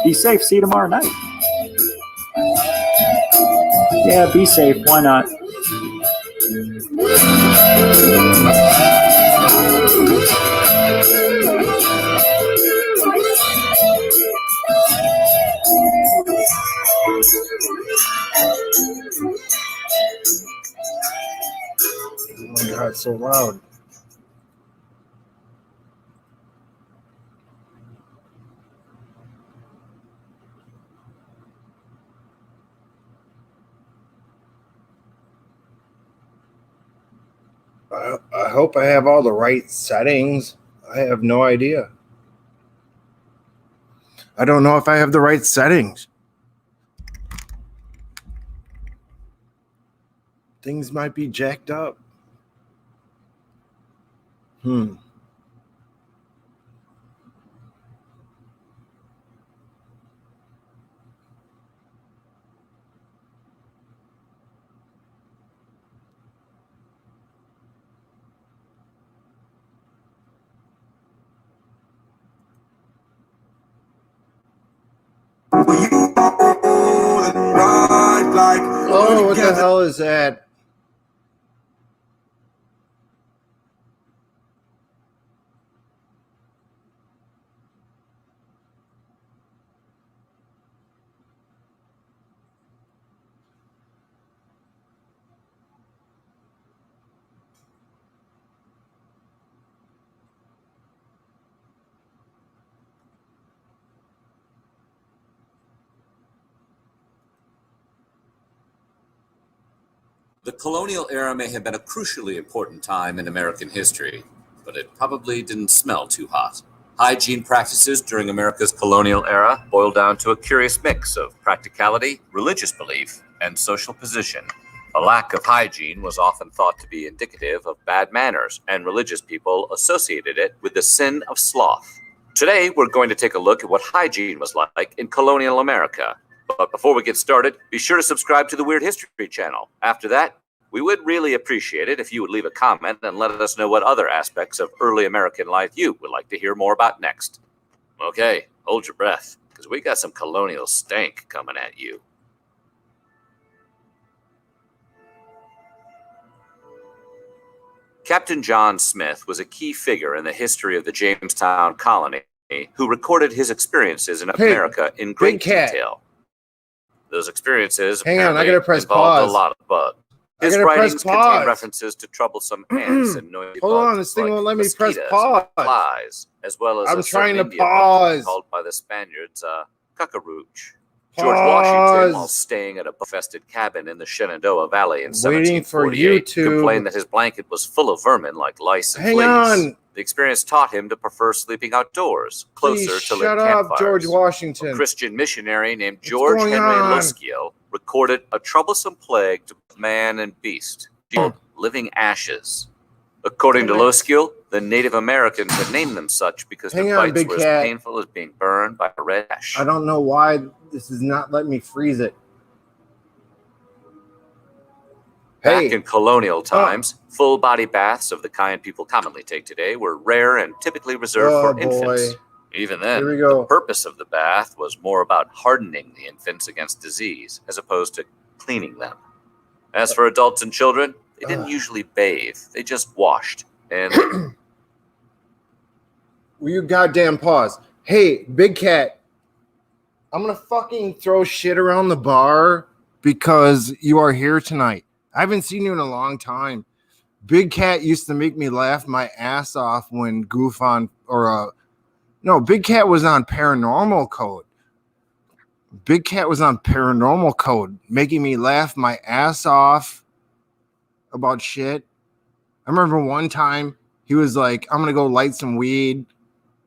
Be safe. See you tomorrow night. Yeah, be safe. Why not? Oh my God, it's so loud. I hope I have all the right settings. I have no idea. I don't know if I have the right settings. Things might be jacked up. Oh, what the hell is that? The colonial era may have been a crucially important time in American history, but it probably didn't smell too hot. Hygiene practices during America's colonial era boiled down to a curious mix of practicality, religious belief, and social position. A lack of hygiene was often thought to be indicative of bad manners, and religious people associated it with the sin of sloth. Today, we're going to take a look at what hygiene was like in colonial America. But before we get started, be sure to subscribe to the Weird History channel. After that, we would really appreciate it if you would leave a comment and let us know what other aspects of early American life you would like to hear more about next. Okay, hold your breath, because we got some colonial stank coming at you. Captain John Smith was a key figure in the history of the Jamestown colony who recorded his experiences in America in great detail. Those experiences I gotta press involved pause. a lot of bugs. His writings contain references to troublesome ants and noisy bugs. Hold on, this thing won't let me press pause. Flies, as well as I'm a trying to Indian pause. called by the Spaniards cucurooch. George Washington, while staying at a infested cabin in the Shenandoah Valley in 1748, complained that his blanket was full of vermin like lice and fleas. The experience taught him to prefer sleeping outdoors, closer to lit campfires. George Washington. A Christian missionary named George Henry Luskio recorded a troublesome plague to man and beast called living ashes. According to Luskio, the Native Americans had named them such because the bites were as painful as being burned by a red ash. I don't know why this is not letting me freeze it. Back in colonial times, full-body baths of the kind people commonly take today were rare and typically reserved for infants. Even then, the purpose of the bath was more about hardening the infants against disease as opposed to cleaning them. As for adults and children, they didn't usually bathe. They just washed. And will you goddamn pause? Hey, Big Cat, I'm going to fucking throw shit around the bar because you are here tonight. I haven't seen you in a long time. Big Cat used to make me laugh my ass off when Gufon Big Cat was on Paranormal Code. Big Cat was on Paranormal Code, making me laugh my ass off about shit. I remember one time he was like, I'm going to go light some weed.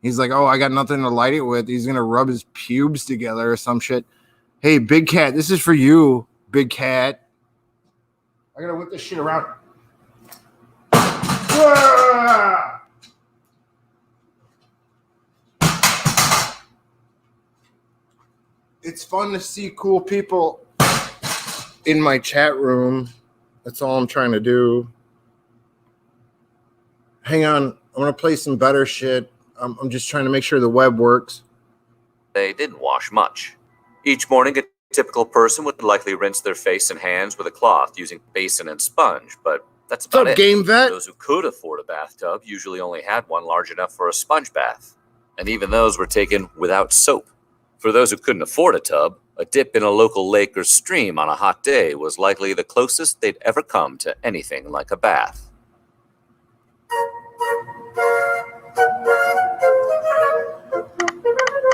He's like, oh, I got nothing to light it with. He's going to rub his pubes together or some shit. Hey, Big Cat, this is for you, Big Cat. I got to whip this shit around. Ah! It's fun to see cool people in my chat room. That's all I'm trying to do. Hang on. I'm going to play some better shit. I'm just trying to make sure the web works. they didn't wash much. Each morning, a typical person would likely rinse their face and hands with a cloth using basin and sponge, but that's about it. Game vet? Those who could afford a bathtub usually only had one large enough for a sponge bath, and even those were taken without soap. For those who couldn't afford a tub, a dip in a local lake or stream on a hot day was likely the closest they'd ever come to anything like a bath.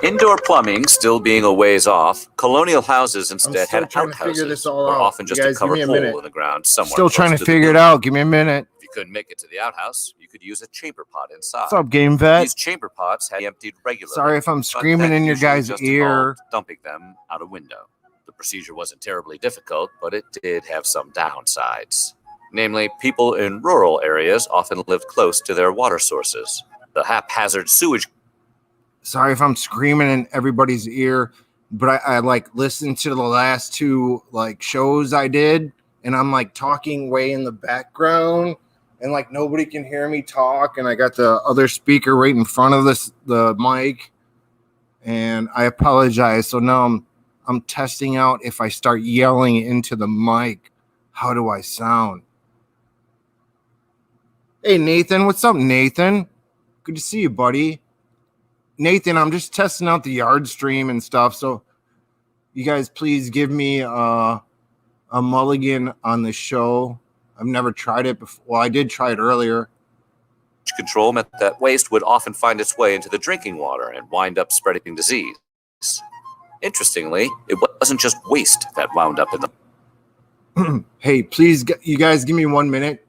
Indoor plumbing still being a ways off, colonial houses instead had outhouses, or often just a covered hole in the ground somewhere. Still trying to figure it out. Give me a minute. If you couldn't make it to the outhouse, you could use a chamber pot inside. What's up, game vet? These chamber pots had emptied regularly. Sorry if I'm screaming in your guys' ear. Dumping them out a window. The procedure wasn't terribly difficult, but it did have some downsides. Namely, people in rural areas often lived close to their water sources. The haphazard sewage. Sorry if I'm screaming in everybody's ear, but I like listened to the last two like shows I did, and I'm like talking way in the background, and like nobody can hear me talk, and I got the other speaker right in front of the mic, and I apologize. So now I'm testing out if I start yelling into the mic, how do I sound? Hey Nathan, what's up, Nathan? Good to see you, buddy. Nathan, I'm just testing out the yard stream and stuff, so you guys please give me a mulligan on the show. I've never tried it before. Well, I did try it earlier. Control meant that waste would often find its way into the drinking water and wind up spreading disease. Interestingly, it wasn't just waste that wound up in the... Hey, please, you guys give me 1 minute.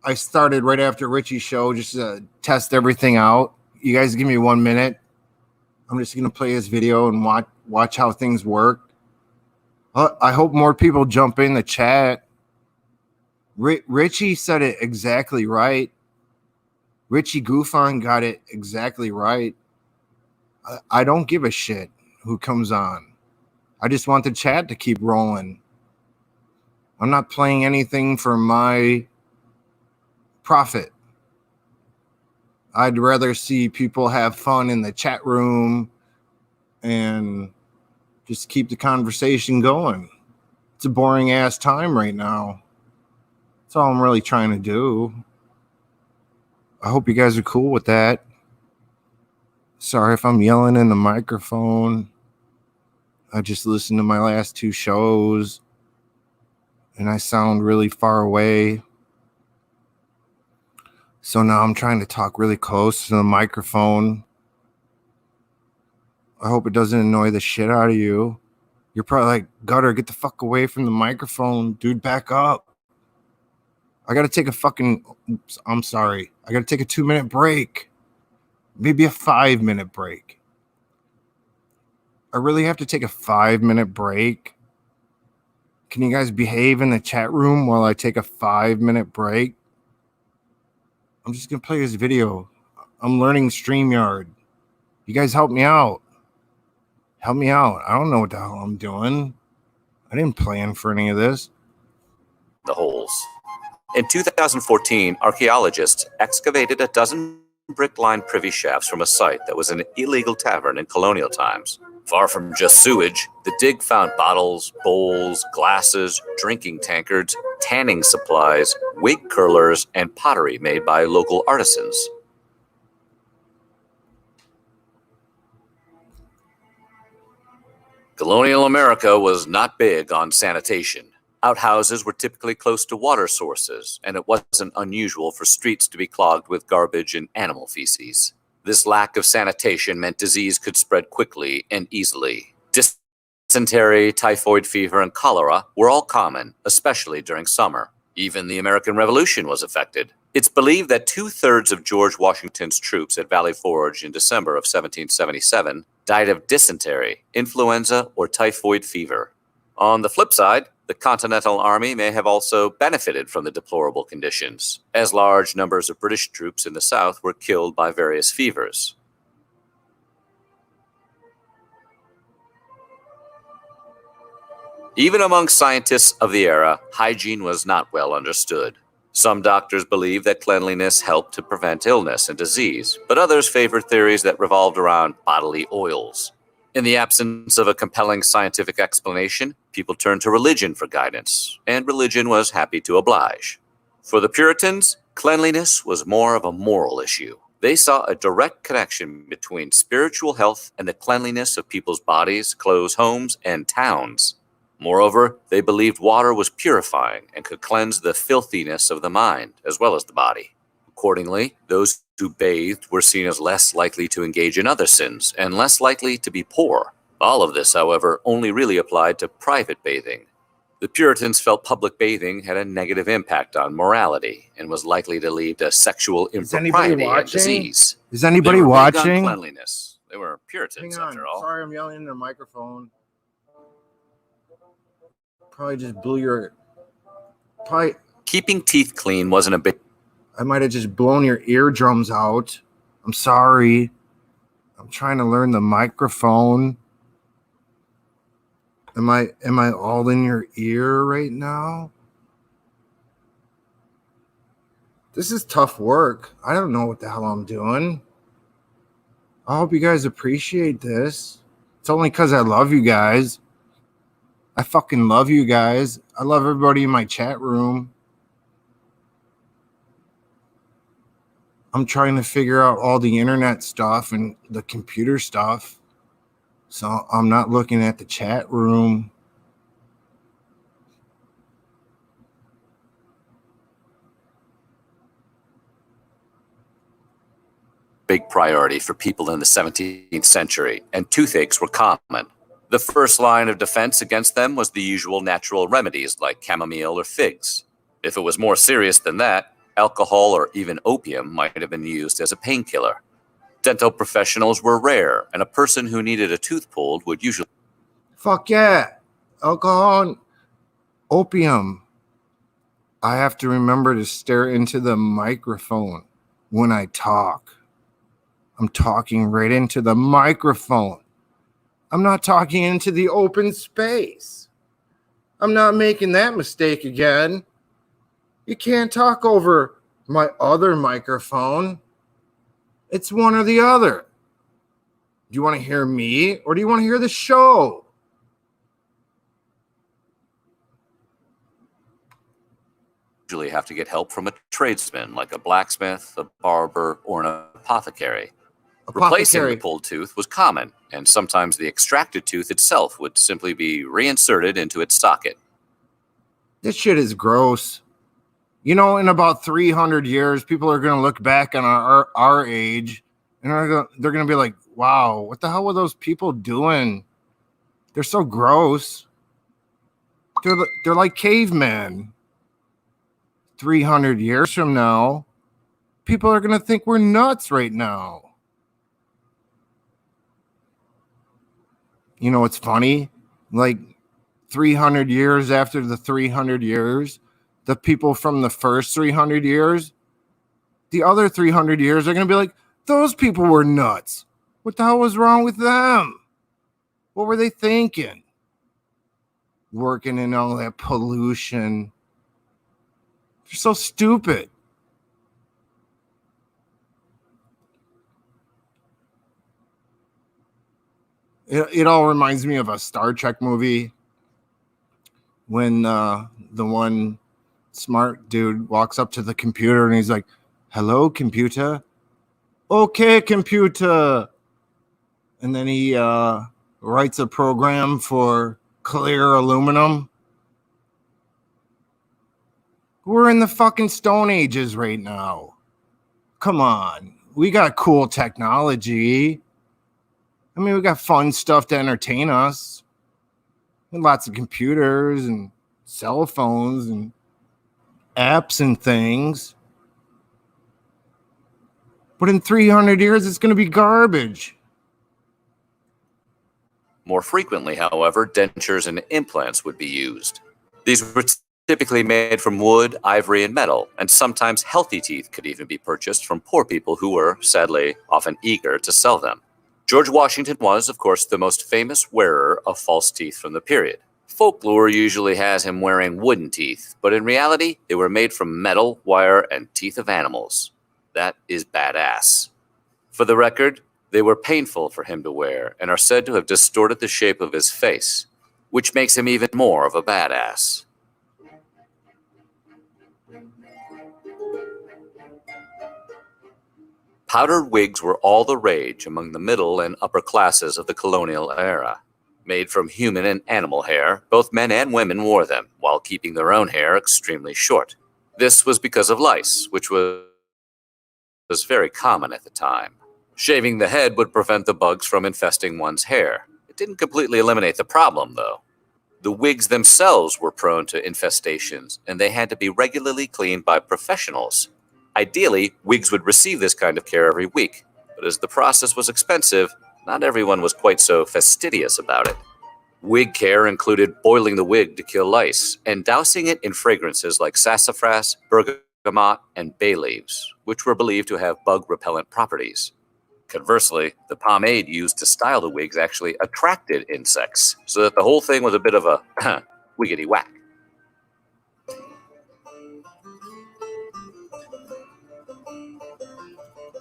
I started right after Richie's show just to test everything out. You guys give me 1 minute. I'm just going to play this video and watch how things work. I hope more people jump in the chat. Richie said it exactly right. Richie Gufon got it exactly right. I don't give a shit who comes on. I just want the chat to keep rolling. I'm not playing anything for my profit. I'd rather see people have fun in the chat room and just keep the conversation going. It's a boring ass time right now. That's all I'm really trying to do. I hope you guys are cool with that. Sorry if I'm yelling in the microphone. I just listened to my last two shows and I sound really far away. So now I'm trying to talk really close to the microphone. I hope it doesn't annoy the shit out of you. You're probably like, Gutter, get the fuck away from the microphone. Dude, back up. I got to take a fucking... Oops, I'm sorry. I got to take a 2-minute break. Maybe a 5-minute break. I really have to take a 5-minute break. Can you guys behave in the chat room while I take a 5-minute break? I'm just going to play this video. I'm learning StreamYard. You guys help me out. Help me out. I don't know what the hell I'm doing. I didn't plan for any of this. The holes. In 2014, archaeologists excavated a dozen brick-lined privy shafts from a site that was an illegal tavern in colonial times. Far from just sewage, the dig found bottles, bowls, glasses, drinking tankards, tanning supplies, wig curlers, and pottery made by local artisans. Colonial America was not big on sanitation. Outhouses were typically close to water sources, and it wasn't unusual for streets to be clogged with garbage and animal feces. This lack of sanitation meant disease could spread quickly and easily. Dysentery, typhoid fever, and cholera were all common, especially during summer. Even the American Revolution was affected. It's believed that 2/3 of George Washington's troops at Valley Forge in December of 1777 died of dysentery, influenza, or typhoid fever. On the flip side, the Continental Army may have also benefited from the deplorable conditions, as large numbers of British troops in the South were killed by various fevers. Even among scientists of the era, hygiene was not well understood. Some doctors believed that cleanliness helped to prevent illness and disease, but others favored theories that revolved around bodily oils. In the absence of a compelling scientific explanation, people turned to religion for guidance, and religion was happy to oblige. For the Puritans, cleanliness was more of a moral issue. They saw a direct connection between spiritual health and the cleanliness of people's bodies, clothes, homes, and towns. Moreover, they believed water was purifying and could cleanse the filthiness of the mind as well as the body. Accordingly, those who bathed were seen as less likely to engage in other sins and less likely to be poor. All of this, however, only really applied to private bathing. The Puritans felt public bathing had a negative impact on morality and was likely to lead to sexual impropriety and disease. Is anybody They were big on watching? cleanliness. They were Puritans, Hang on. after all. Sorry, I'm yelling in the microphone. Probably just blew your... Keeping teeth clean wasn't a big... I might have just blown your eardrums out. I'm sorry. I'm trying to learn the microphone. Am I all in your ear right now? This is tough work. I don't know what the hell I'm doing. I hope you guys appreciate this. It's only because I love you guys. I fucking love you guys. I love everybody in my chat room. I'm trying to figure out all the internet stuff and the computer stuff. So I'm not looking at the chat room. Big priority for people in the 17th century, and toothaches were common. The first line of defense against them was the usual natural remedies like chamomile or figs. If it was more serious than that, alcohol or even opium might have been used as a painkiller. Dental professionals were rare, and a person who needed a tooth pulled would usually... Fuck yeah. Alcohol and opium. I have to remember to stare into the microphone when I talk. I'm talking right into the microphone. I'm not talking into the open space. I'm not making that mistake again. You can't talk over my other microphone. It's one or the other. Do you want to hear me or do you want to hear the show? usually have to get help from a tradesman like a blacksmith, a barber, or an apothecary. Replacing the pulled tooth was common, and sometimes the extracted tooth itself would simply be reinserted into its socket. This shit is gross. You know, in about 300 years, people are going to look back on our age, and they're going to be like, wow, what the hell were those people doing? They're so gross. They're like cavemen. 300 years from now, people are going to think we're nuts right now. You know what's funny? Like 300 years after the 300 years, the people from the first 300 years, the other 300 years are going to be like, those people were nuts. What the hell was wrong with them? What were they thinking? Working in all that pollution. They're so stupid. It all reminds me of a Star Trek movie when the one smart dude walks up to the computer and he's like, hello, computer. Okay, computer. And then he writes a program for clear aluminum. We're in the fucking Stone Ages right now. Come on. We got cool technology. I mean, we got fun stuff to entertain us. And lots of computers and cell phones and apps and things. But in 300 years, it's going to be garbage. More frequently, however, dentures and implants would be used. These were typically made from wood, ivory, and metal, and sometimes healthy teeth could even be purchased from poor people who were, sadly, often eager to sell them. George Washington was, of course, the most famous wearer of false teeth from the period. Folklore usually has him wearing wooden teeth, but in reality, they were made from metal, wire, and teeth of animals. That is badass. For the record, They were painful for him to wear and are said to have distorted the shape of his face, which makes him even more of a badass. Powdered wigs were all the rage among the middle and upper classes of the colonial era. Made from human and animal hair, both men and women wore them, while keeping their own hair extremely short. This was because of lice, which was very common at the time. Shaving the head would prevent the bugs from infesting one's hair. It didn't completely eliminate the problem, though. The wigs themselves were prone to infestations, and they had to be regularly cleaned by professionals. Ideally, wigs would receive this kind of care every week, but as the process was expensive, not everyone was quite so fastidious about it. Wig care included boiling the wig to kill lice and dousing it in fragrances like sassafras, bergamot, and bay leaves, which were believed to have bug-repellent properties. Conversely, the pomade used to style the wigs actually attracted insects, so that the whole thing was a bit of a wiggity whack.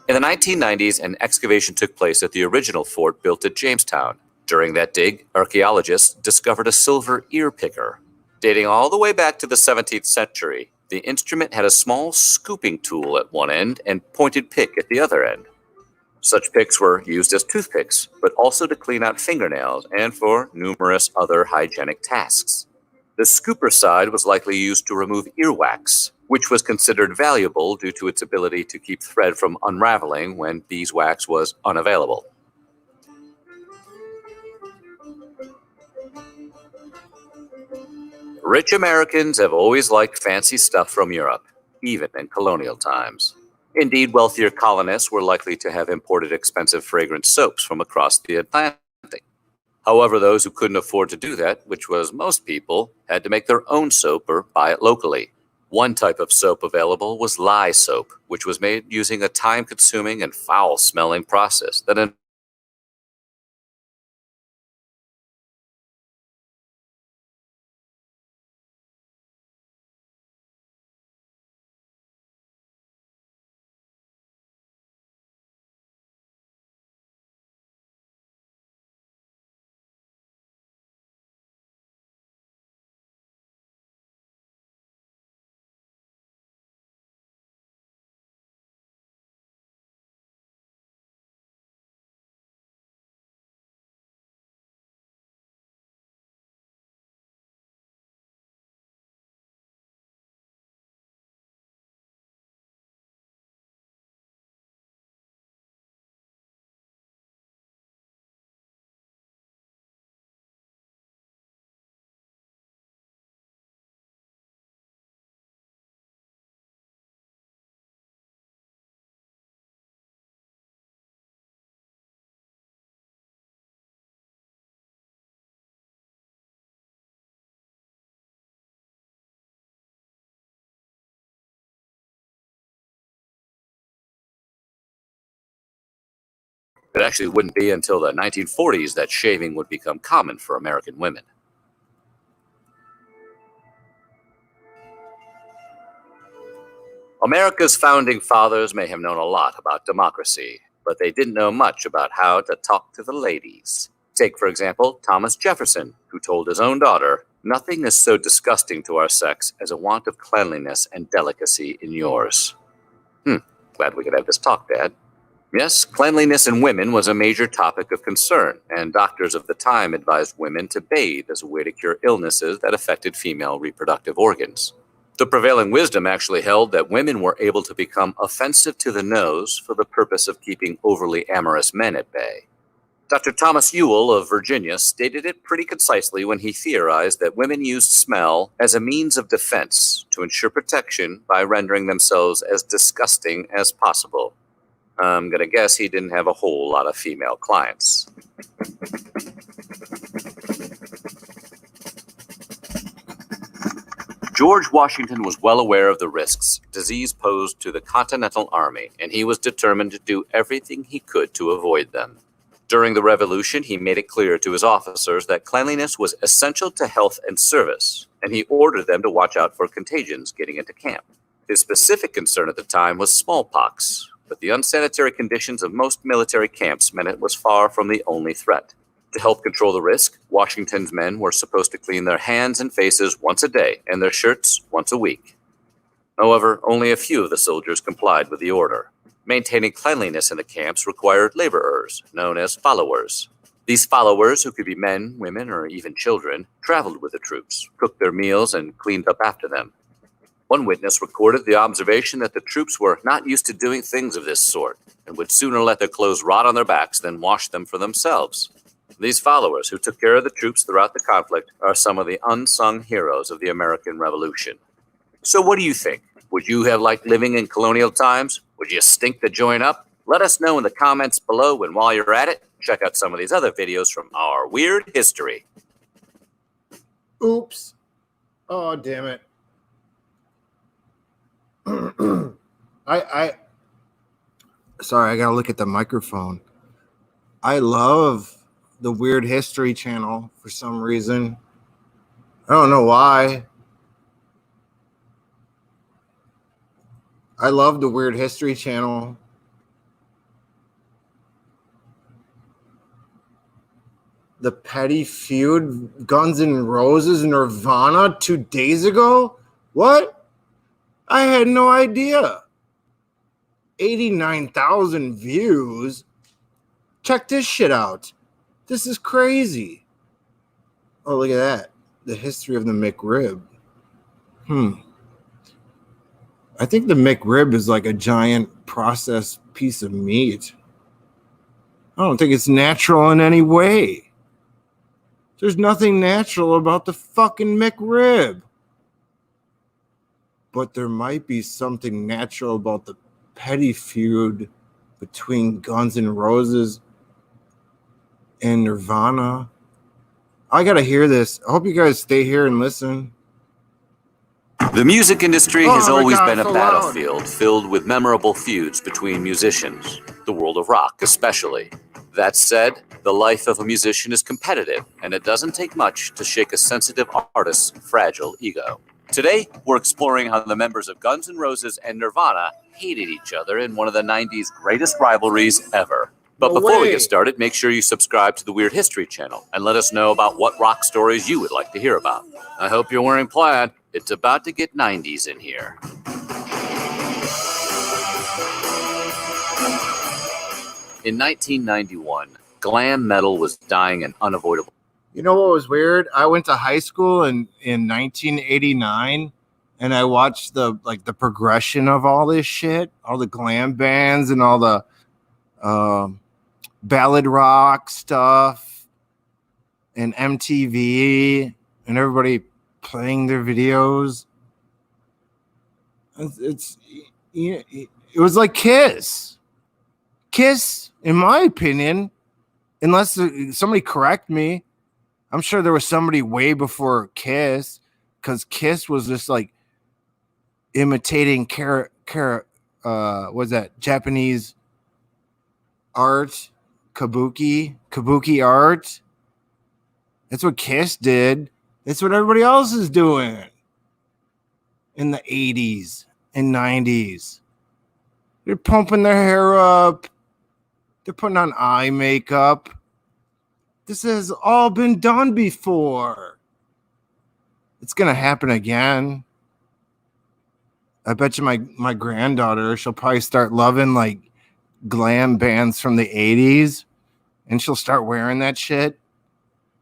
In the 1990s, an excavation took place at the original fort built at Jamestown. During that dig, archaeologists discovered a silver ear picker. Dating all the way back to the 17th century, the instrument had a small scooping tool at one end and pointed pick at the other end. Such picks were used as toothpicks, but also to clean out fingernails and for numerous other hygienic tasks. The scooper side was likely used to remove earwax, which was considered valuable due to its ability to keep thread from unraveling when beeswax was unavailable. Rich Americans have always liked fancy stuff from Europe, even in colonial times. Indeed, wealthier colonists were likely to have imported expensive fragrant soaps from across the Atlantic. However, those who couldn't afford to do that, which was most people, had to make their own soap or buy it locally. One type of soap available was lye soap, which was made using a time-consuming and foul-smelling process that it actually wouldn't be until the 1940s that shaving would become common for American women. America's founding fathers may have known a lot about democracy, but they didn't know much about how to talk to the ladies. Take, for example, Thomas Jefferson, who told his own daughter, "Nothing is so disgusting to our sex as a want of cleanliness and delicacy in yours." Glad we could have this talk, Dad. Yes, cleanliness in women was a major topic of concern, and doctors of the time advised women to bathe as a way to cure illnesses that affected female reproductive organs. The prevailing wisdom actually held that women were able to become offensive to the nose for the purpose of keeping overly amorous men at bay. Dr. Thomas Ewell of Virginia stated it pretty concisely when he theorized that women used smell as a means of defense to ensure protection by rendering themselves as disgusting as possible. I'm going to guess he didn't have a whole lot of female clients. George Washington was well aware of the risks disease posed to the Continental Army, and he was determined to do everything he could to avoid them. During the Revolution, he made it clear to his officers that cleanliness was essential to health and service, and he ordered them to watch out for contagions getting into camp. His specific concern at the time was smallpox, but the unsanitary conditions of most military camps meant it was far from the only threat. To help control the risk, Washington's men were supposed to clean their hands and faces once a day and their shirts once a week. However, only a few of the soldiers complied with the order. Maintaining cleanliness in the camps required laborers, known as followers. These followers, who could be men, women, or even children, traveled with the troops, cooked their meals, and cleaned up after them. One witness recorded the observation that the troops were not used to doing things of this sort and would sooner let their clothes rot on their backs than wash them for themselves. These followers, who took care of the troops throughout the conflict, are some of the unsung heroes of the American Revolution. So what do you think? Would you have liked living in colonial times? Would you stink to join up? Let us know in the comments below, and while you're at it, check out some of these other videos from our weird history. Oops. Oh, damn it. Sorry, I gotta look at the microphone. I love the Weird History Channel for some reason. I don't know why. I love the Weird History Channel. The Petty Feud, Guns N' Roses, Nirvana 2 days ago? What? I had no idea. 89,000 views. Check this shit out. This is crazy. Oh, look at that. The history of the McRib. I think the McRib is like a giant processed piece of meat. I don't think it's natural in any way. There's nothing natural about the fucking McRib. But there might be something natural about the petty feud between Guns N' Roses and Nirvana. I gotta hear this. I hope you guys stay here and listen. The music industry has always been a so battlefield filled with memorable feuds between musicians, the world of rock especially. That said, the life of a musician is competitive, and it doesn't take much to shake a sensitive artist's fragile ego. Today, we're exploring how the members of Guns N' Roses and Nirvana hated each other in one of the 90s greatest rivalries ever. But before we get started, make sure you subscribe to the Weird History channel and let us know about what rock stories you would like to hear about. I hope you're wearing plaid. It's about to get 90s in here. In 1991, glam metal was dying an unavoidable. You know what was weird? I went to high school in 1989, and I watched the progression of all this shit, all the glam bands and all the ballad rock stuff, and MTV, and everybody playing their videos. It was like Kiss. Kiss, in my opinion, unless somebody correct me, I'm sure there was somebody way before Kiss, because Kiss was just like imitating what's that, Japanese art, kabuki art. That's what Kiss did. That's what everybody else is doing in the 80s and 90s. They're pumping their hair up. They're putting on eye makeup. This has all been done before. It's going to happen again. I bet you my granddaughter, she'll probably start loving like glam bands from the 80s, and she'll start wearing that shit.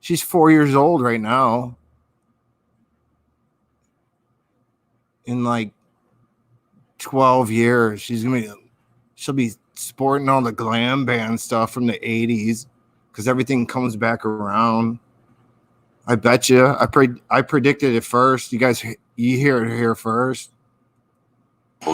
She's 4 years old right now. In like 12 years, she'll be sporting all the glam band stuff from the 80s because everything comes back around. I bet you. I predicted it first. You hear it here first.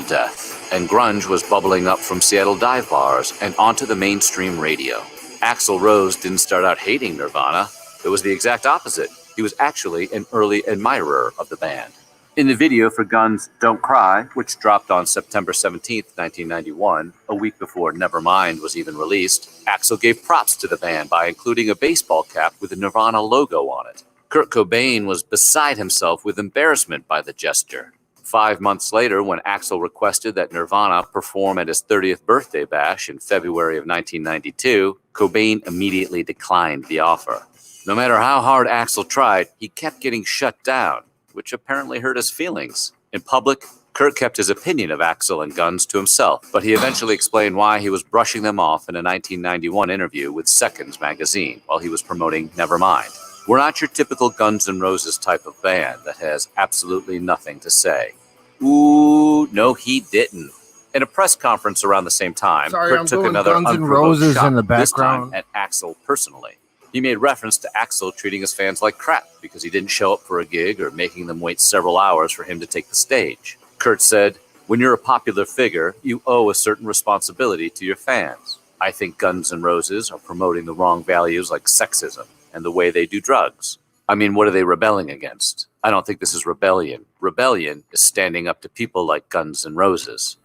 Death, and grunge was bubbling up from Seattle dive bars and onto the mainstream radio. Axl Rose didn't start out hating Nirvana. It was the exact opposite. He was actually an early admirer of the band. In the video for Guns' Don't Cry, which dropped on September 17th, 1991, a week before Nevermind was even released, Axl gave props to the band by including a baseball cap with the Nirvana logo on it. Kurt Cobain was beside himself with embarrassment by the gesture. 5 months later, when Axl requested that Nirvana perform at his 30th birthday bash in February of 1992, Cobain immediately declined the offer. No matter how hard Axl tried, he kept getting shut down, which apparently hurt his feelings. In public, Kurt kept his opinion of Axl and Guns to himself, but he eventually explained why he was brushing them off in a 1991 interview with Seconds magazine while he was promoting Nevermind. We're not your typical Guns N' Roses type of band that has absolutely nothing to say. Ooh, no, he didn't. In a press conference around the same time, Kurt took another Guns N' unprovoked Roses shot, in the this time background. at Axl personally. He made reference to Axl treating his fans like crap because he didn't show up for a gig or making them wait several hours for him to take the stage. Kurt said, "When you're a popular figure, you owe a certain responsibility to your fans. I think Guns N' Roses are promoting the wrong values like sexism and the way they do drugs. I mean, what are they rebelling against? I don't think this is rebellion. Rebellion is standing up to people like Guns N' Roses."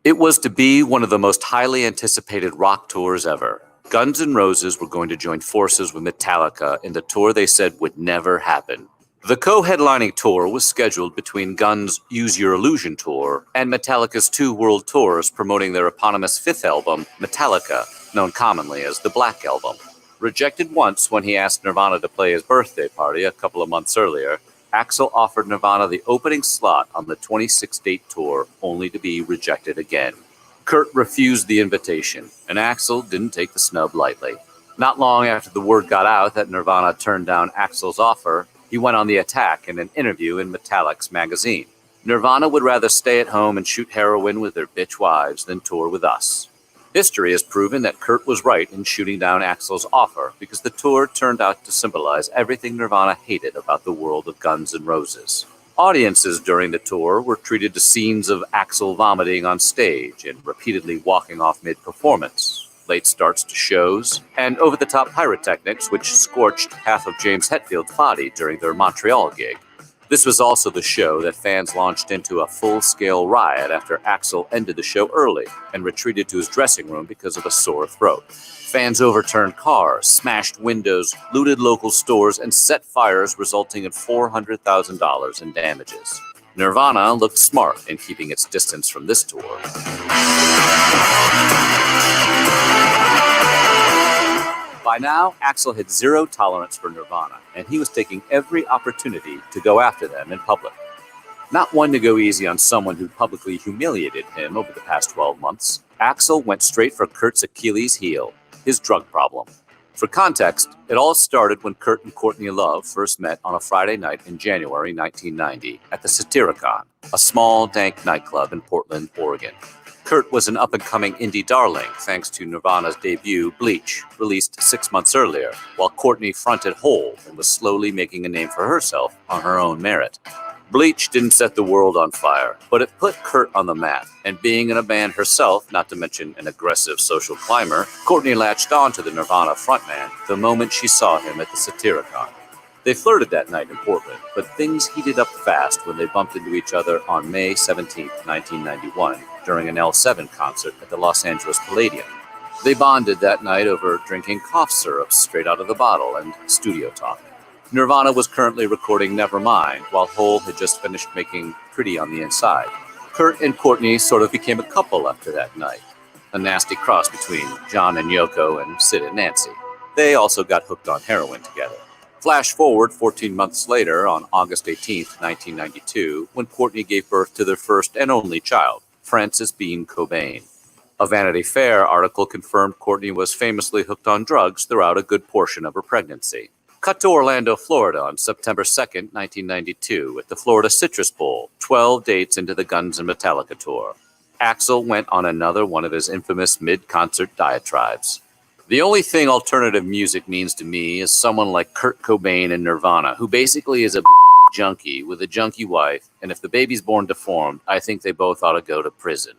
It was to be one of the most highly anticipated rock tours ever. Guns N' Roses were going to join forces with Metallica in the tour they said would never happen. The co-headlining tour was scheduled between Guns' Use Your Illusion tour and Metallica's 2 world tours promoting their eponymous 5th album, Metallica, known commonly as the Black Album. Rejected once when he asked Nirvana to play his birthday party a couple of months earlier, Axl offered Nirvana the opening slot on the 26-date tour, only to be rejected again. Kurt refused the invitation, and Axl didn't take the snub lightly. Not long after the word got out that Nirvana turned down Axl's offer, he went on the attack in an interview in Metallic's magazine. Nirvana would rather stay at home and shoot heroin with their bitch wives than tour with us. History has proven that Kurt was right in shooting down Axl's offer because the tour turned out to symbolize everything Nirvana hated about the world of Guns N' Roses. Audiences during the tour were treated to scenes of Axl vomiting on stage and repeatedly walking off mid-performance, late starts to shows, and over-the-top pyrotechnics which scorched half of James Hetfield's body during their Montreal gig. This was also the show that fans launched into a full-scale riot after Axl ended the show early and retreated to his dressing room because of a sore throat. Fans overturned cars, smashed windows, looted local stores, and set fires, resulting in $400,000 in damages. Nirvana looked smart in keeping its distance from this tour. By now, Axl had zero tolerance for Nirvana, and he was taking every opportunity to go after them in public. Not one to go easy on someone who publicly humiliated him over the past 12 months, Axl went straight for Kurt's Achilles heel, his drug problem. For context, it all started when Kurt and Courtney Love first met on a Friday night in January 1990 at the Satyricon, a small, dank nightclub in Portland, Oregon. Kurt was an up-and-coming indie darling thanks to Nirvana's debut, Bleach, released 6 months earlier, while Courtney fronted Hole and was slowly making a name for herself on her own merit. Bleach didn't set the world on fire, but it put Kurt on the map, and being in a band herself, not to mention an aggressive social climber, Courtney latched on to the Nirvana frontman the moment she saw him at the Satyricon. They flirted that night in Portland, but things heated up fast when they bumped into each other on May 17, 1991, during an L7 concert at the Los Angeles Palladium. They bonded that night over drinking cough syrups straight out of the bottle and studio talk. Nirvana was currently recording Nevermind, while Hole had just finished making Pretty on the Inside. Kurt and Courtney sort of became a couple after that night, a nasty cross between John and Yoko and Sid and Nancy. They also got hooked on heroin together. Flash forward 14 months later, on August 18, 1992, when Courtney gave birth to their first and only child, Frances Bean Cobain. A Vanity Fair article confirmed Courtney was famously hooked on drugs throughout a good portion of her pregnancy. Cut to Orlando, Florida on September 2, 1992, at the Florida Citrus Bowl, 12 dates into the Guns and Metallica tour. Axl went on another one of his infamous mid-concert diatribes. The only thing alternative music means to me is someone like Kurt Cobain in Nirvana, who basically is a junkie with a junkie wife, and if the baby's born deformed, I think they both ought to go to prison.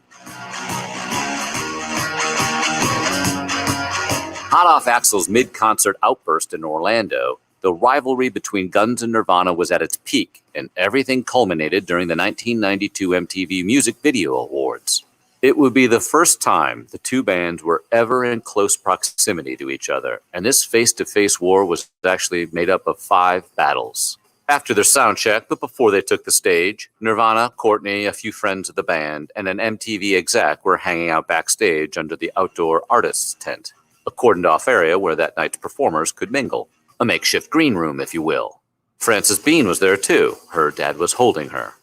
Hot off Axl's mid-concert outburst in Orlando, the rivalry between Guns and Nirvana was at its peak, and everything culminated during the 1992 MTV Music Video Awards. It would be the first time the two bands were ever in close proximity to each other, and this face-to-face war was actually made up of 5 battles. After their sound check, but before they took the stage, Nirvana, Courtney, a few friends of the band, and an MTV exec were hanging out backstage under the outdoor artists' tent, a cordoned-off area where that night's performers could mingle. A makeshift green room, if you will. Frances Bean was there too. Her dad was holding her.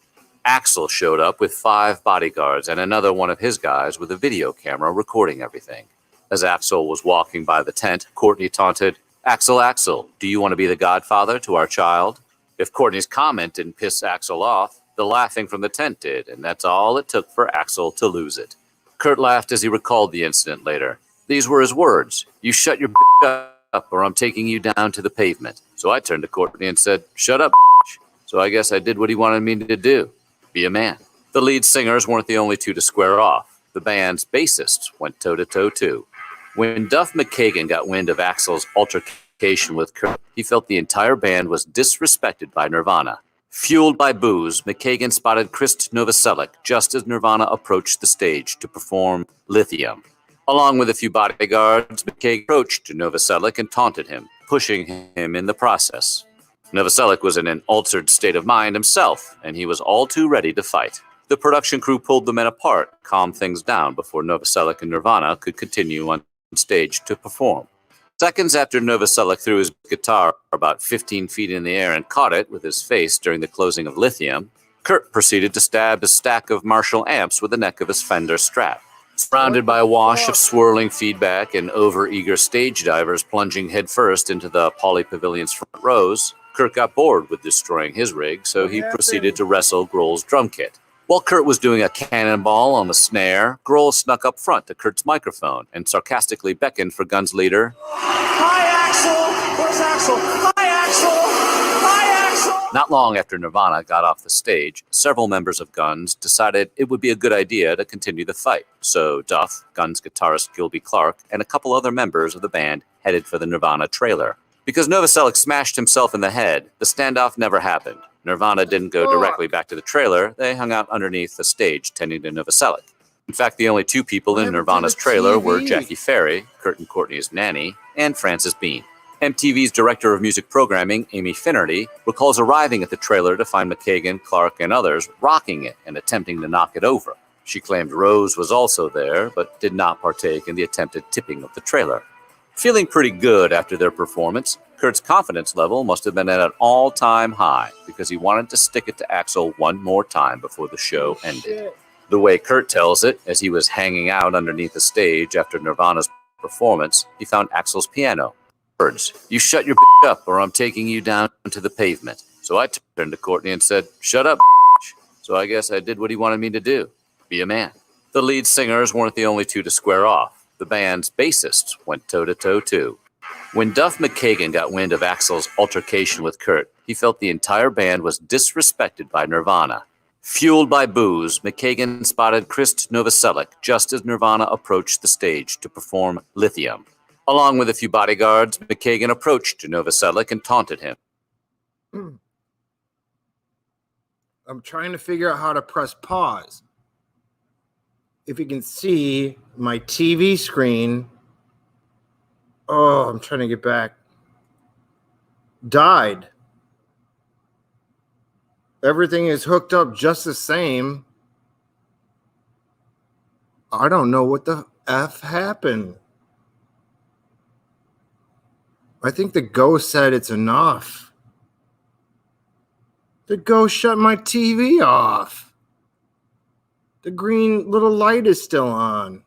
Axl showed up with 5 bodyguards and another one of his guys with a video camera recording everything. As Axl was walking by the tent, Courtney taunted, Axl, do you want to be the godfather to our child? If Courtney's comment didn't piss Axl off, the laughing from the tent did, and that's all it took for Axl to lose it. Kurt laughed as he recalled the incident later. These were his words. You shut your up or I'm taking you down to the pavement. So I turned to Courtney and said, shut up, So I guess I did what he wanted me to do. Be a man. The lead singers weren't the only two to square off. The band's bassists went toe-to-toe too. When Duff McKagan got wind of Axl's altercation with Kurt, he felt the entire band was disrespected by Nirvana. Fueled by booze, McKagan spotted Krist Novoselic just as Nirvana approached the stage to perform Lithium. Along with a few bodyguards, McKagan approached Novoselic and taunted him, pushing him in the process. Novoselic was in an altered state of mind himself, and he was all too ready to fight. The production crew pulled the men apart, calmed things down before Novoselic and Nirvana could continue on stage to perform. Seconds after Novoselic threw his guitar about 15 feet in the air and caught it with his face during the closing of Lithium, Kurt proceeded to stab a stack of Marshall amps with the neck of his Fender Strat. Surrounded by a wash of swirling feedback and over-eager stage divers plunging headfirst into the Pauley Pavilion's front rows, Kurt got bored with destroying his rig, so he proceeded to wrestle Grohl's drum kit. While Kurt was doing a cannonball on the snare, Grohl snuck up front to Kurt's microphone and sarcastically beckoned for Guns leader, Hi, Axl! Where's Axl? Hi, Axl! Hi, Axl! Not long after Nirvana got off the stage, several members of Guns decided it would be a good idea to continue the fight. So Duff, Guns guitarist Gilby Clarke, and a couple other members of the band headed for the Nirvana trailer. Because Novoselic smashed himself in the head, the standoff never happened. Nirvana didn't go directly back to the trailer. They hung out underneath the stage tending to Novoselic. In fact, the only 2 people in Nirvana's trailer were Jackie Ferry, Kurt and Courtney's nanny, and Frances Bean. MTV's director of music programming, Amy Finnerty, recalls arriving at the trailer to find McKagan, Clarke, and others rocking it and attempting to knock it over. She claimed Rose was also there, but did not partake in the attempted tipping of the trailer. Feeling pretty good after their performance, Kurt's confidence level must have been at an all-time high because he wanted to stick it to Axl one more time before the show ended. The way Kurt tells it, as he was hanging out underneath the stage after Nirvana's performance, he found Axl's piano. Words, you shut your up or I'm taking you down to the pavement. So I turned to Courtney and said, shut up, So I guess I did what he wanted me to do. Be a man. The lead singers weren't the only two to square off. The band's bassists went toe-to-toe too. When Duff McKagan got wind of Axl's altercation with Kurt, he felt the entire band was disrespected by Nirvana. Fueled by booze, McKagan spotted Krist Novoselic just as Nirvana approached the stage to perform Lithium. Along with a few bodyguards, McKagan approached Novoselic and taunted him. I'm trying to figure out how to press pause. If you can see my TV screen, I'm trying to get back. Died. Everything is hooked up just the same. I don't know what the F happened. I think the ghost said it's enough. The ghost shut my TV off. The green little light is still on.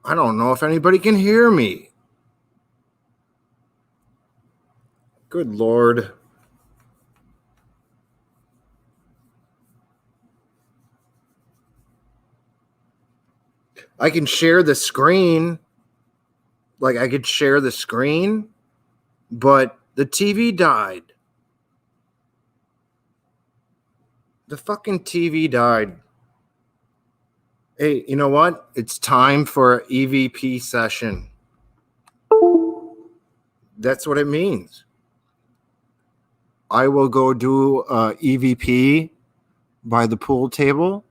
I don't know if anybody can hear me. Good Lord. I can share the screen. Like I could share the screen, but the TV died. The fucking TV died. Hey, you know what? It's time for an EVP session. That's what it means. I will go do EVP by the pool table.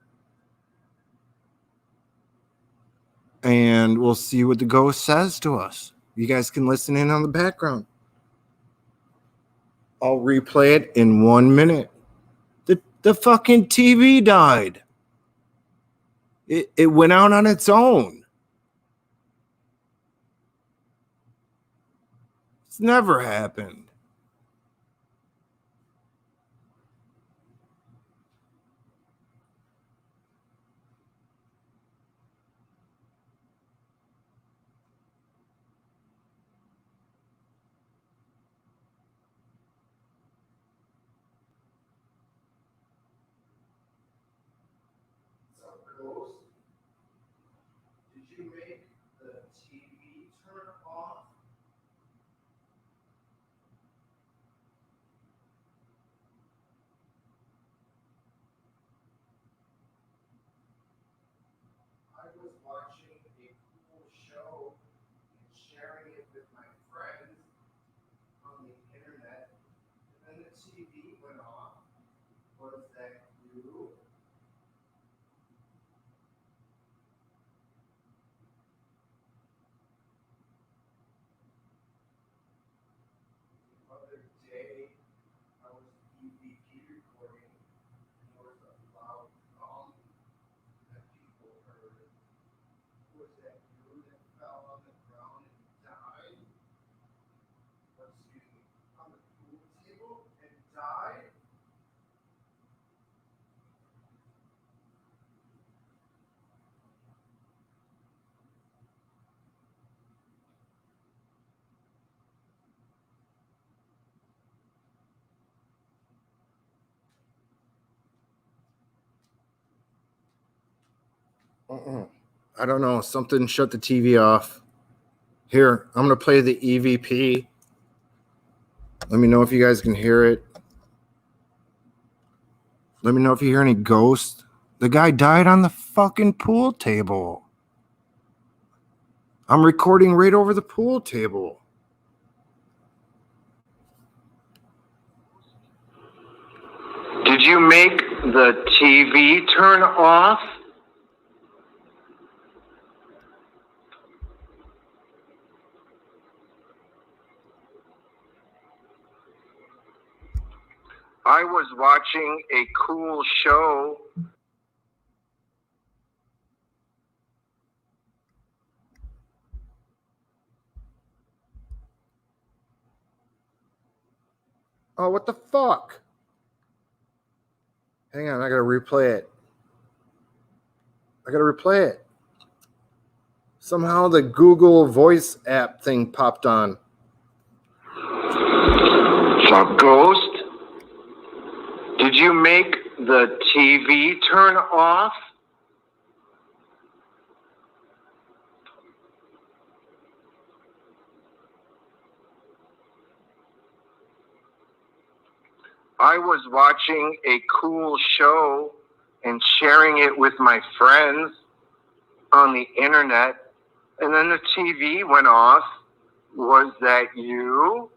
And we'll see what the ghost says to us. You guys can listen in on the background. I'll replay it in 1 minute. The fucking TV died. It went out on its own. It's never happened. Did you make the TV turn off? I was watching a cool show and sharing it with my friends on the internet, and then the TV went off. Was that you? The other day, I was EVP recording, and there was a loud gong that people heard. Was that you that fell on the ground and died? Or, excuse me, on the pool table and died? I don't know. Something shut the TV off. Here, I'm going to play the EVP. Let me know if you guys can hear it. Let me know if you hear any ghosts. The guy died on the fucking pool table. I'm recording right over the pool table. Did you make the TV turn off? I was watching a cool show. Oh, what the fuck? Hang on, I gotta replay it. Somehow the Google Voice app thing popped on. The ghost? Did you make the TV turn off? I was watching a cool show and sharing it with my friends on the internet, and then the TV went off. Was that you?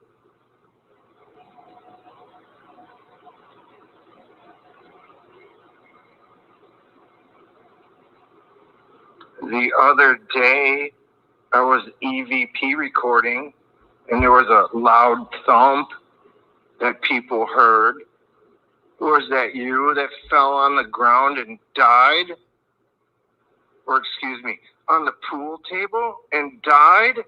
The other day, I was EVP recording, and there was a loud thump that people heard. Was that you that fell on the ground and died? Or, excuse me, on the pool table and died?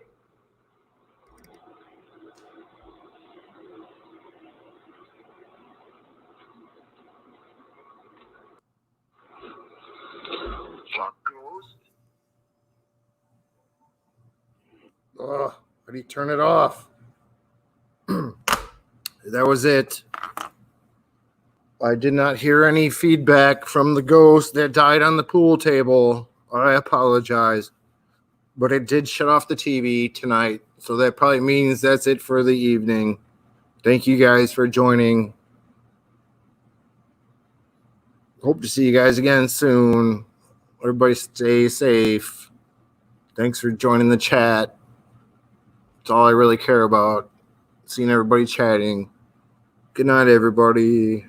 Ugh, how do you turn it off? That was it. I did not hear any feedback from the ghost that died on the pool table. I apologize. But it did shut off the TV tonight, so that probably means that's it for the evening. Thank you guys for joining. Hope to see you guys again soon. Everybody stay safe. Thanks for joining the chat. That's all I really care about. Seeing everybody chatting. Good night, everybody.